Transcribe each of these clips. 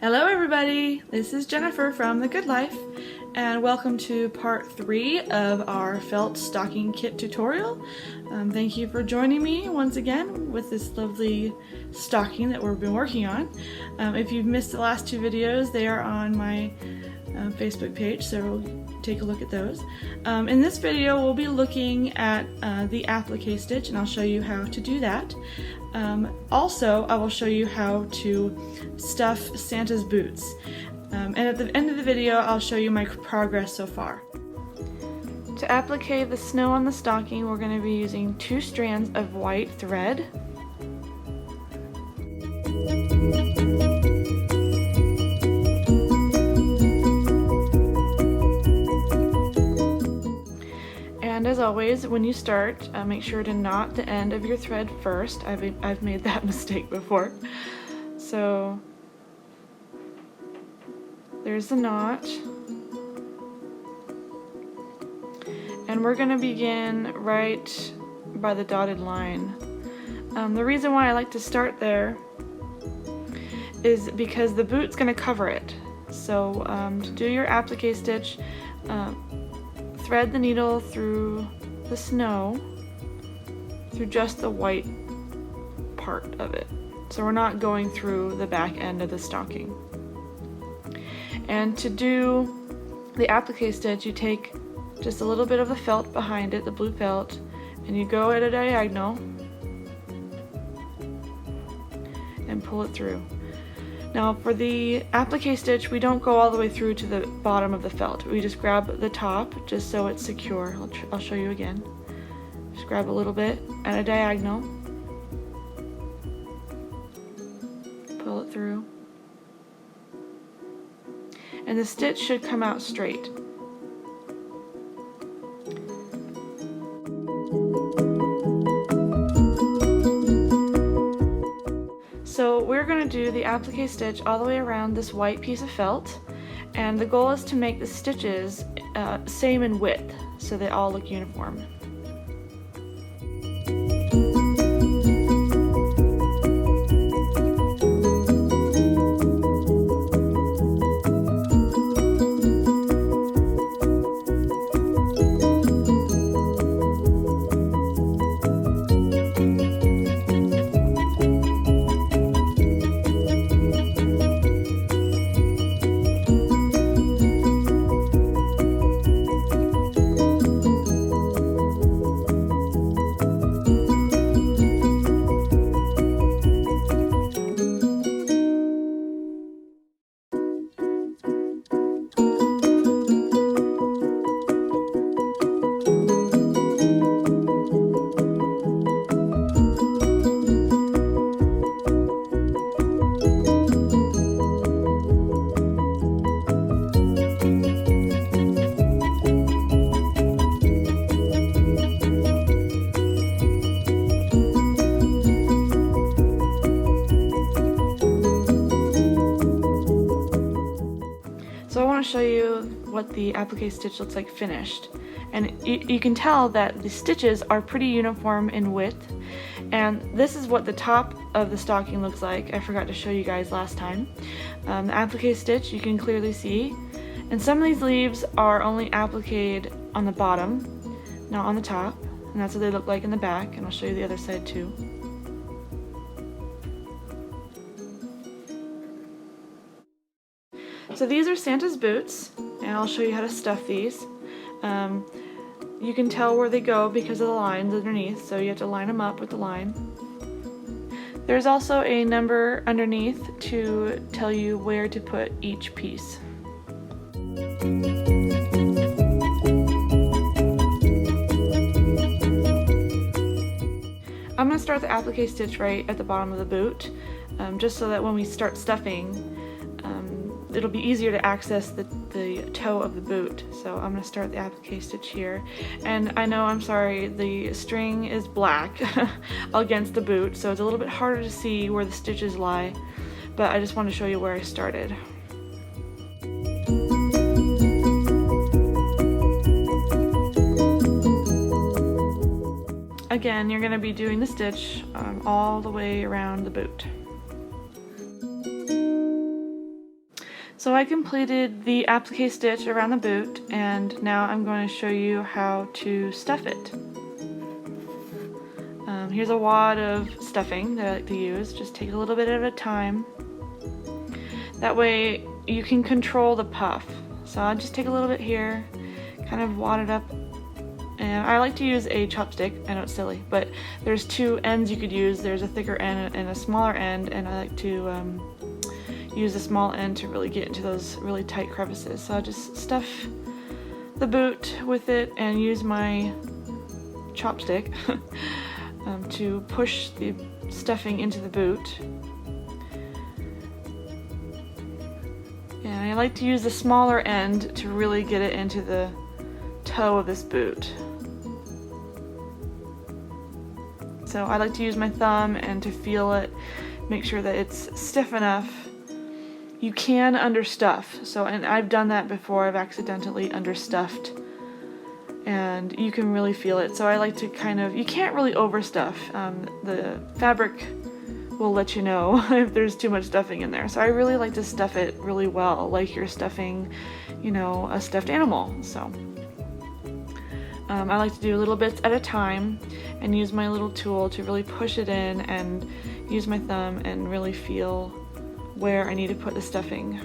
Hello everybody, this is Jennifer from The Good Life, and welcome to part 3 of our felt stocking kit tutorial. Thank you for joining me once again with this lovely stocking that we've been working on. If you've missed the last 2 videos, they are on my Facebook page, so take a look at those. In this video we'll be looking at the applique stitch, and I'll show you how to do that. Also, I will show you how to stuff Santa's boots. And at the end of the video, I'll show you my progress so far. To applique the snow on the stocking, we're going to be using 2 strands of white thread. And as always, when you start, make sure to knot the end of your thread first. I've made that mistake before. So there's the knot. And we're going to begin right by the dotted line. The reason why I like to start there is because the boot's going to cover it. So to do your applique stitch, thread the needle through the snow, through just the white part of it. So we're not going through the back end of the stocking. And to do the applique stitch, you take just a little bit of the felt behind it, the blue felt, and you go at a diagonal and pull it through. Now for the applique stitch, we don't go all the way through to the bottom of the felt. We just grab the top just so it's secure. I'll show you again. Just grab a little bit at a diagonal, pull it through, and the stitch should come out straight. So we're going to do the applique stitch all the way around this white piece of felt, and the goal is to make the stitches same in width so they all look uniform. So I want to show you what the applique stitch looks like finished. And you can tell that the stitches are pretty uniform in width. And this is what the top of the stocking looks like. I forgot to show you guys last time. The applique stitch you can clearly see. And some of these leaves are only appliqued on the bottom, not on the top. And that's what they look like in the back. And I'll show you the other side too. So these are Santa's boots, and I'll show you how to stuff these. You can tell where they go because of the lines underneath, so you have to line them up with the line. There's also a number underneath to tell you where to put each piece. I'm going to start the applique stitch right at the bottom of the boot, just so that when we start stuffing, it'll be easier to access the toe of the boot. So I'm going to start the applique stitch here. And I know, I'm sorry, the string is black against the boot, so it's a little bit harder to see where the stitches lie, but I just want to show you where I started. Again, you're going to be doing the stitch all the way around the boot. So I completed the applique stitch around the boot, and now I'm going to show you how to stuff it. Here's a wad of stuffing that I like to use. Just take a little bit at a time. That way you can control the puff. So I'll just take a little bit here, kind of wad it up. And I like to use a chopstick. I know it's silly, but there's two ends you could use. There's a thicker end and a smaller end, and I like to use the small end to really get into those really tight crevices. So I'll just stuff the boot with it and use my chopstick to push the stuffing into the boot. And I like to use the smaller end to really get it into the toe of this boot. So I like to use my thumb and to feel it, make sure that it's stiff enough. You can understuff, and I've done that before. I've accidentally understuffed, and you can really feel it. So I like to you can't really overstuff. The fabric will let you know if there's too much stuffing in there. So I really like to stuff it really well, like you're stuffing, a stuffed animal. So I like to do little bits at a time and use my little tool to really push it in and use my thumb and really feel where I need to put the stuffing.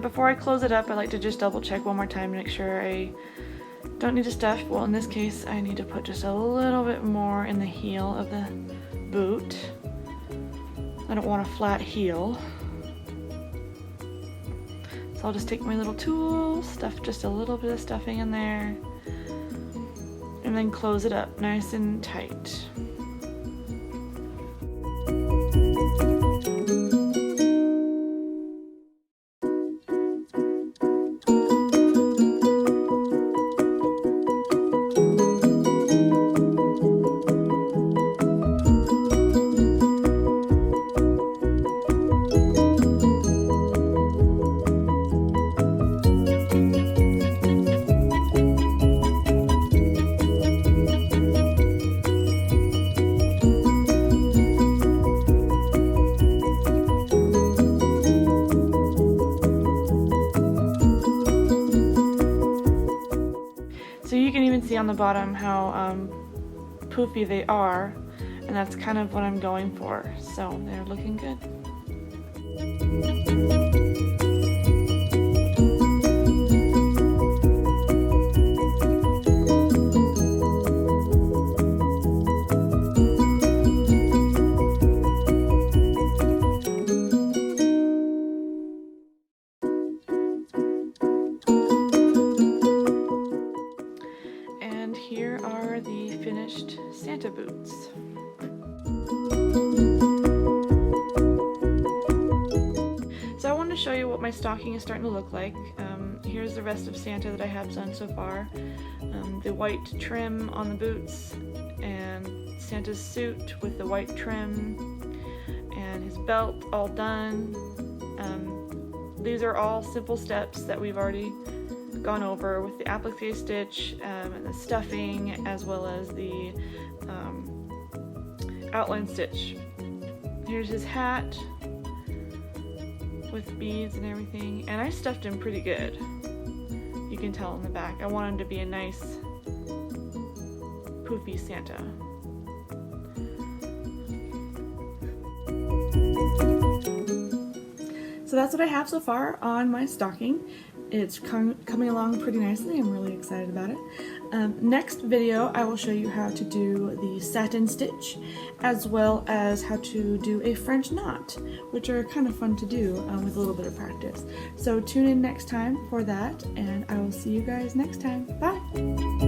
Before I close it up, I like to just double check one more time to make sure I don't need to stuff. Well, in this case, I need to put just a little bit more in the heel of the boot. I don't want a flat heel. So I'll just take my little tool, stuff just a little bit of stuffing in there, and then close it up nice and tight. So you can even see on the bottom how poofy they are, and that's kind of what I'm going for. So they're looking good. Here are the finished Santa boots. So I wanted to show you what my stocking is starting to look like. Here's the rest of Santa that I have done so far. The white trim on the boots, and Santa's suit with the white trim, and his belt all done. These are all simple steps that we've already gone over with the applique stitch and the stuffing, as well as the outline stitch. Here's his hat with beads and everything, and I stuffed him pretty good. You can tell in the back. I want him to be a nice poofy Santa. So that's what I have so far on my stocking. It's coming along pretty nicely. I'm really excited about it. Next video I will show you how to do the satin stitch as well as how to do a French knot, which are kind of fun to do with a little bit of practice. So tune in next time for that, and I will see you guys next time. Bye!